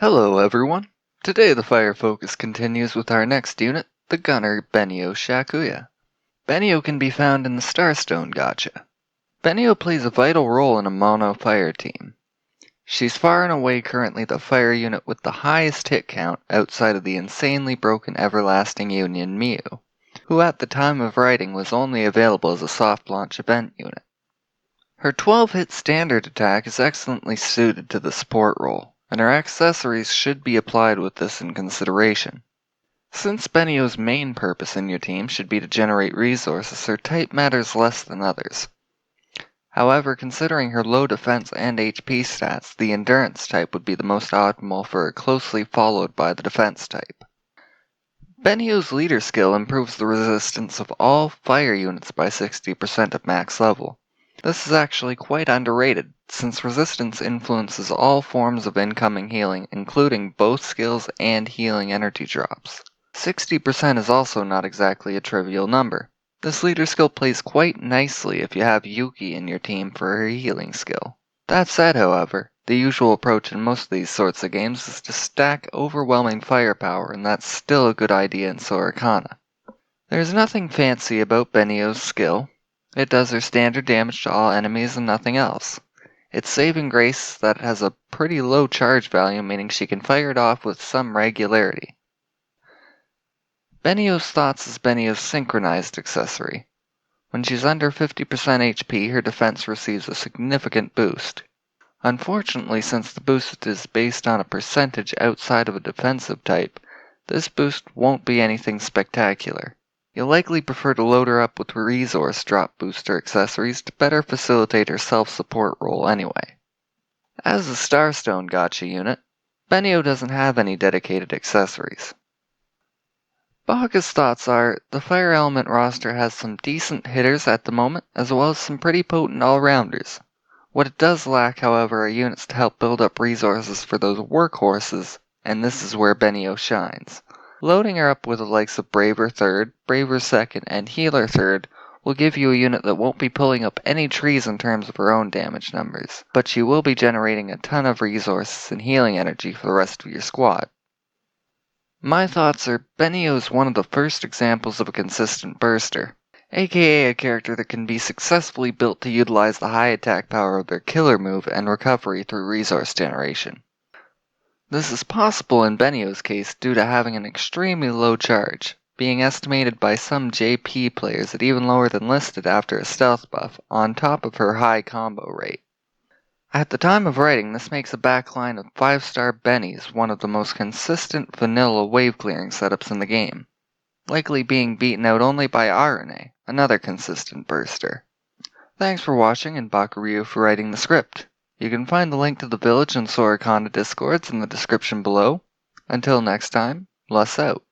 Hello everyone! Today the fire focus continues with our next unit, the gunner Benio Shakuya. Benio can be found in the Starstone Gacha. Benio plays a vital role in a mono fire team. She's far and away currently the fire unit with the highest hit count outside of the insanely broken Everlasting Union Miu, who at the time of writing was only available as a soft launch event unit. Her 12-hit standard attack is excellently suited to the support role, and her accessories should be applied with this in consideration. Since Benio's main purpose in your team should be to generate resources, her type matters less than others. However, considering her low defense and HP stats, the endurance type would be the most optimal for her, closely followed by the defense type. Benio's leader skill improves the resistance of all fire units by 60% at max level. This is actually quite underrated, since resistance influences all forms of incoming healing, including both skills and healing energy drops. 60% is also not exactly a trivial number. This leader skill plays quite nicely if you have Yuki in your team for her healing skill. That said, however, the usual approach in most of these sorts of games is to stack overwhelming firepower, and that's still a good idea in Sorakana. There's nothing fancy about Benio's skill. It does her standard damage to all enemies and nothing else. Its saving grace is that it has a pretty low charge value, meaning she can fire it off with some regularity. Benio's Thoughts is Benio's synchronized accessory. When she's under 50% HP, her defense receives a significant boost. Unfortunately, since the boost is based on a percentage outside of a defensive type, this boost won't be anything spectacular. You'll likely prefer to load her up with resource drop booster accessories to better facilitate her self-support role anyway. As a Starstone Gacha unit, Benio doesn't have any dedicated accessories. Baka's thoughts are, the fire element roster has some decent hitters at the moment, as well as some pretty potent all-rounders. What it does lack, however, are units to help build up resources for those workhorses, and this is where Benio shines. Loading her up with the likes of Braver 3rd, Braver 2nd, and Healer 3rd will give you a unit that won't be pulling up any trees in terms of her own damage numbers, but she will be generating a ton of resources and healing energy for the rest of your squad. My thoughts are, Benio is one of the first examples of a consistent burster, aka a character that can be successfully built to utilize the high attack power of their killer move and recovery through resource generation. This is possible in Benio's case due to having an extremely low charge, being estimated by some JP players at even lower than listed after a stealth buff, on top of her high combo rate. At the time of writing, this makes a backline of 5-star Benis one of the most consistent vanilla wave clearing setups in the game, likely being beaten out only by RNA, another consistent burster. Thanks for watching and Bakuryu for writing the script. You can find the link to the Village and Sorakana Discords in the description below. Until next time, Less out.